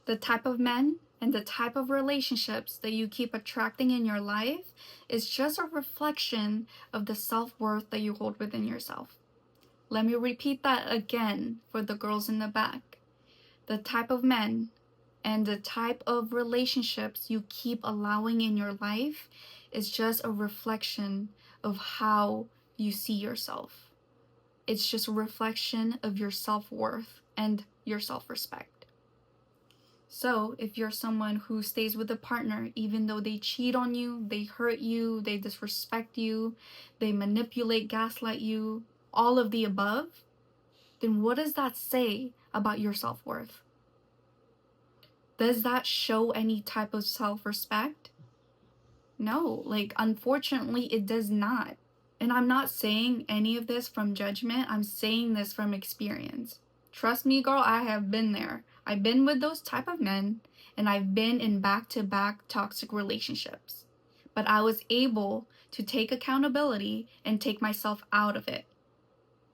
The type of men and the type of relationships that you keep attracting in your life is just a reflection of the self-worth that you hold within yourself. Let me repeat that again for the girls in the back. The type of men and the type of relationships you keep allowing in your life is just a reflection of how you see yourself. It's just a reflection of your self-worth and your self-respect. So if you're someone who stays with a partner even though they cheat on you, they hurt you, they disrespect you, they manipulate, gaslight you, all of the above, then what does that say about your self-worth? Does that show any type of self-respect? No, unfortunately, it does not. And I'm not saying any of this from judgment. I'm saying this from experience. Trust me, girl, I have been there. I've been with those type of men, and I've been in back-to-back toxic relationships. But I was able to take accountability and take myself out of it.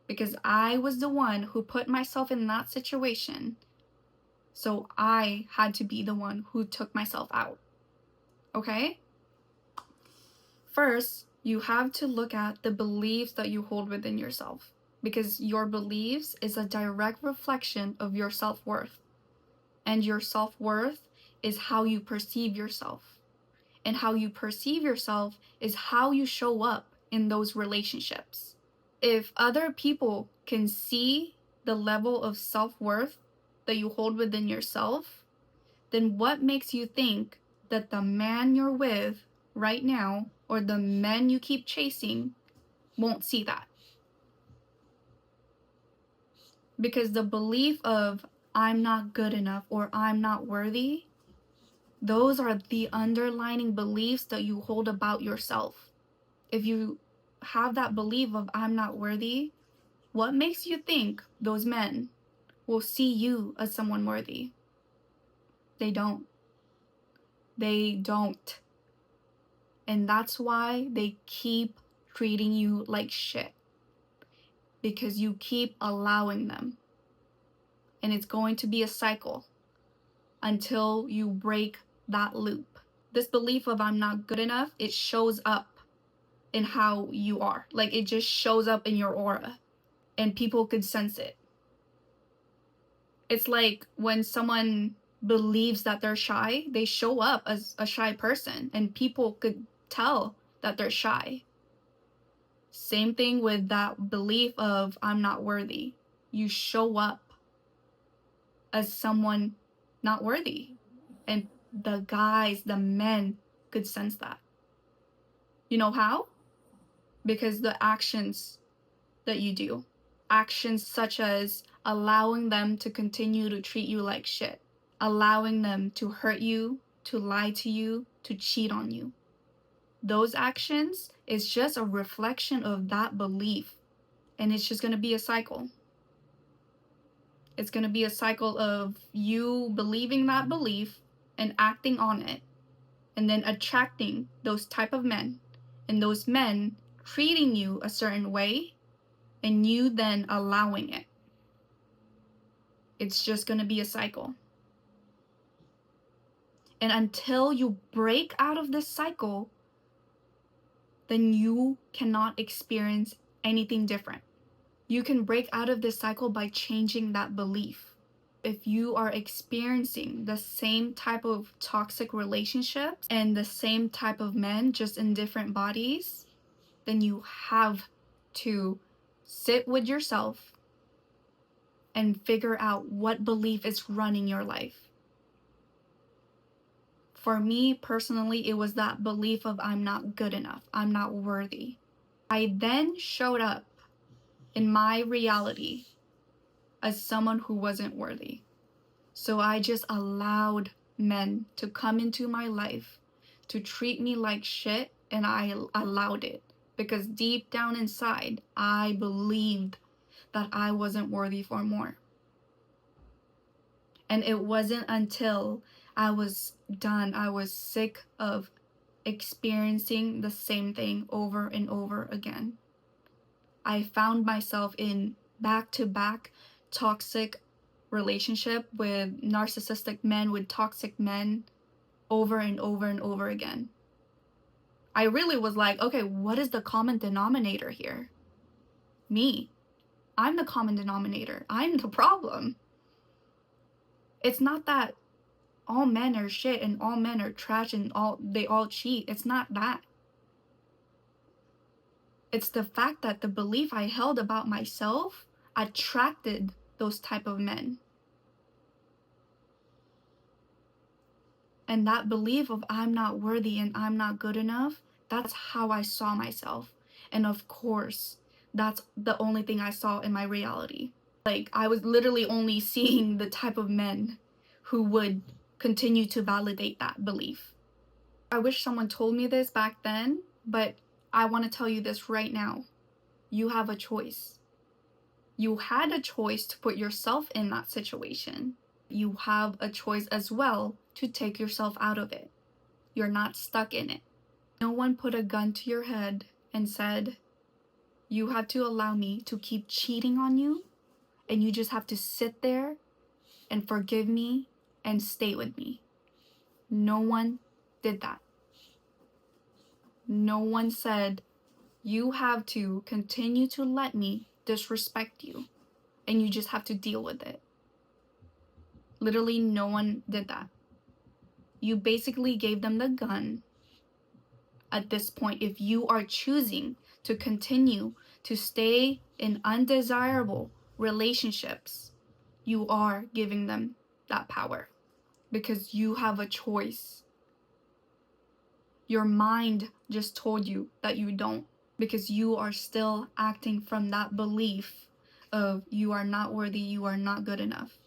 Because I was the one who put myself in that situation. So I had to be the one who took myself out. Okay? First, you have to look at the beliefs that you hold within yourself, because your beliefs is a direct reflection of your self-worth. And your self-worth is how you perceive yourself. And how you perceive yourself is how you show up in those relationships. If other people can see the level of self-worth that you hold within yourself, then what makes you think that the man you're with right now or the men you keep chasing won't see that? Because the belief of I'm not good enough or I'm not worthy, those are the underlying beliefs that you hold about yourself. If you have that belief of I'm not worthy, what makes you think those men will see you as someone worthy? They don't. They don't. And that's why they keep treating you like shit. Because you keep allowing them. And it's going to be a cycle until you break that loop. This belief of I'm not good enough, it shows up in how you are. It just shows up in your aura. And people could sense it. It's like when someone believes that they're shy, they show up as a shy person. And people could tell that they're shy. Same thing with that belief of I'm not worthy. You show up as someone not worthy. And the guys, the men could sense that. You know how? Because the actions that you do. Actions such as allowing them to continue to treat you like shit. Allowing them to hurt you, to lie to you, to cheat on you. Those actions is just a reflection of that belief. And it's just going to be a cycle. It's going to be a cycle of you believing that belief and acting on it. And then attracting those type of men. And those men treating you a certain way. And you then allowing it. It's just going to be a cycle. And until you break out of this cycle, then you cannot experience anything different. You can break out of this cycle by changing that belief. If you are experiencing the same type of toxic relationships and the same type of men just in different bodies, then you have to sit with yourself and figure out what belief is running your life. For me personally, it was that belief of I'm not good enough, I'm not worthy. I then showed up in my reality as someone who wasn't worthy. So I just allowed men to come into my life to treat me like shit, and I allowed it because deep down inside, I believed that I wasn't worthy for more. And it wasn't until I was done, I was sick of experiencing the same thing over and over again. I found myself in back-to-back toxic relationship with narcissistic men, with toxic men, over and over and over again. I really was like, okay, what is the common denominator here? Me. I'm the common denominator. I'm the problem. It's not that all men are shit and all men are trash and they all cheat. It's not that. It's the fact that the belief I held about myself attracted those type of men. And that belief of I'm not worthy and I'm not good enough, that's how I saw myself. And of course, that's the only thing I saw in my reality. Like, I was literally only seeing the type of men who would continue to validate that belief. I wish someone told me this back then, but I want to tell you this right now. You have a choice. You had a choice to put yourself in that situation. You have a choice as well to take yourself out of it. You're not stuck in it. No one put a gun to your head and said, you have to allow me to keep cheating on you, and you just have to sit there and forgive me and stay with me. No one did that. No one said, you have to continue to let me disrespect you, and you just have to deal with it. Literally, no one did that. You basically gave them the gun. At this point, if you are choosing to continue to stay in undesirable relationships, you are giving them that power because you have a choice. Your mind just told you that you don't, because you are still acting from that belief of you are not worthy, you are not good enough.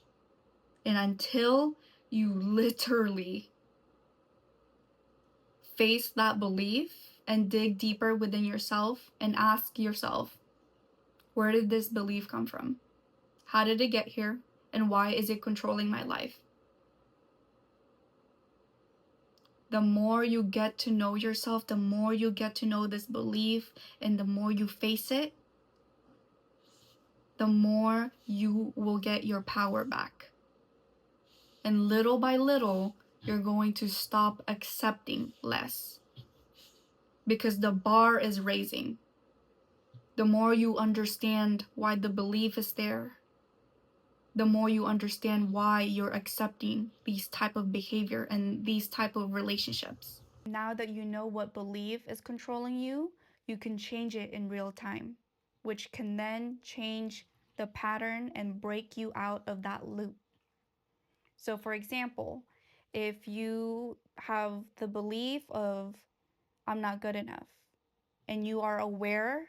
And until you literally face that belief and dig deeper within yourself and ask yourself, where did this belief come from? How did it get here? And why is it controlling my life? The more you get to know yourself, the more you get to know this belief, and the more you face it, the more you will get your power back. And little by little, you're going to stop accepting less, because the bar is raising. The more you understand why the belief is there, the more you understand why you're accepting these type of behavior and these type of relationships. Now that you know what belief is controlling you, you can change it in real time, which can then change the pattern and break you out of that loop. So for example, if you have the belief of I'm not good enough, and you are aware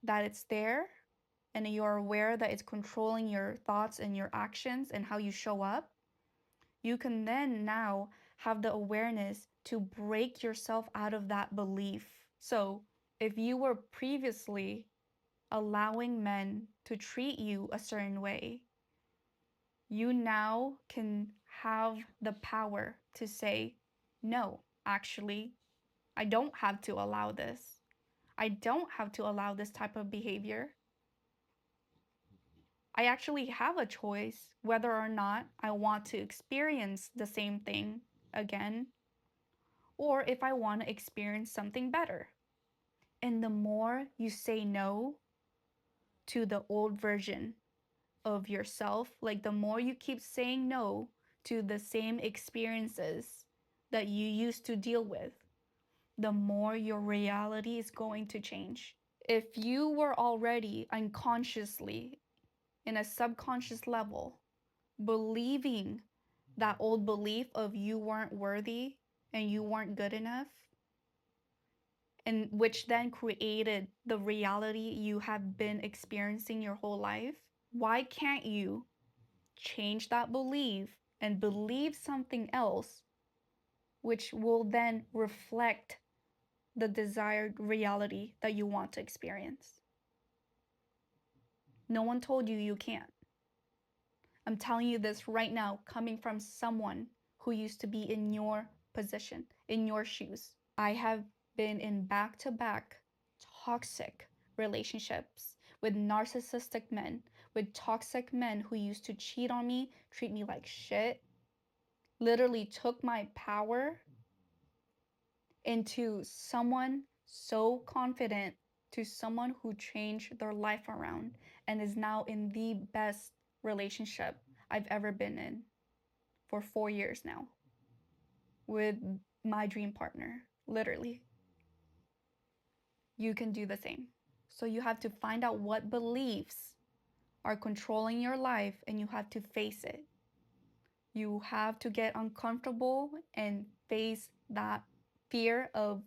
that it's there, and you're aware that it's controlling your thoughts and your actions and how you show up, you can then now have the awareness to break yourself out of that belief. So if you were previously allowing men to treat you a certain way, you now can have the power to say, no, actually, I don't have to allow this. I don't have to allow this type of behavior. I actually have a choice whether or not I want to experience the same thing again, or if I want to experience something better. And the more you say no to the old version of yourself, like the more you keep saying no to the same experiences that you used to deal with, the more your reality is going to change. If you were already unconsciously, in a subconscious level, believing that old belief of you weren't worthy and you weren't good enough, and which then created the reality you have been experiencing your whole life, why can't you change that belief and believe something else, which will then reflect the desired reality that you want to experience? No one told you you can't. I'm telling you this right now, coming from someone who used to be in your position, in your shoes. I have been in back-to-back toxic relationships with narcissistic men, with toxic men who used to cheat on me, treat me like shit, literally took my power into someone so confident, to someone who changed their life around and is now in the best relationship I've ever been in for 4 years now with my dream partner, literally. You can do the same. So you have to find out what beliefs are controlling your life and you have to face it. You have to get uncomfortable and face that fear of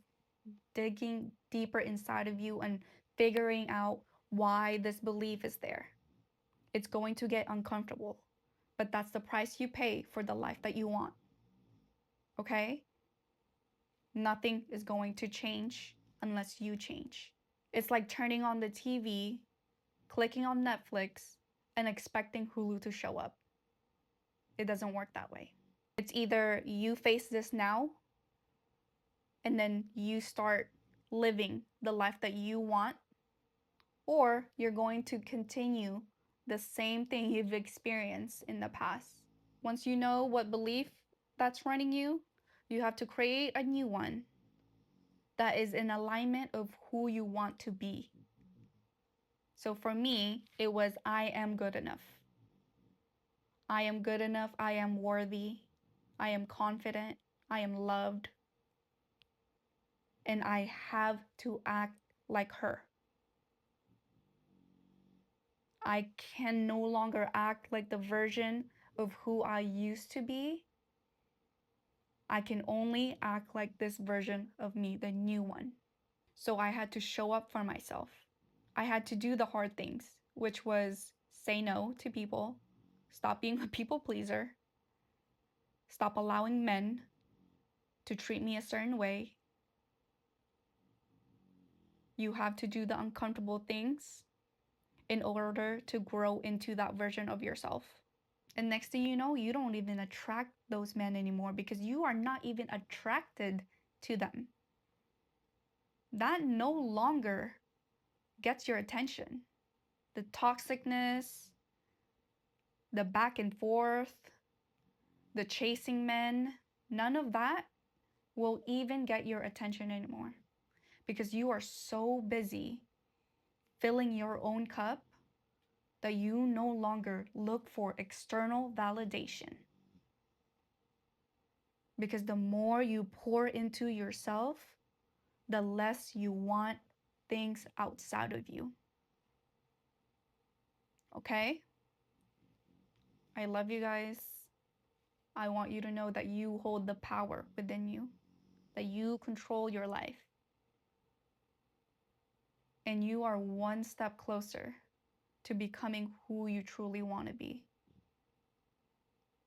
digging deeper inside of you and figuring out why this belief is there. It's going to get uncomfortable, but that's the price you pay for the life that you want. Okay? Nothing is going to change unless you change. It's like turning on the TV, clicking on Netflix, and expecting Hulu to show up. It doesn't work that way. It's either you face this now and then you start living the life that you want, or you're going to continue the same thing you've experienced in the past. Once you know what belief that's running you, you have to create a new one that is in alignment of who you want to be. So for me, it was I am good enough. I am good enough. I am worthy. I am confident. I am loved. And I have to act like her. I can no longer act like the version of who I used to be. I can only act like this version of me, the new one. So I had to show up for myself. I had to do the hard things, which was say no to people, stop being a people pleaser, stop allowing men to treat me a certain way. You have to do the uncomfortable things in order to grow into that version of yourself. And next thing you know, you don't even attract those men anymore because you are not even attracted to them. That no longer gets your attention. The toxicness, the back and forth, the chasing men, none of that will even get your attention anymore because you are so busy filling your own cup that you no longer look for external validation. Because the more you pour into yourself, the less you want things outside of you. Okay? I love you guys. I want you to know that you hold the power within you, that you control your life. And you are one step closer to becoming who you truly want to be.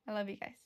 I love you guys.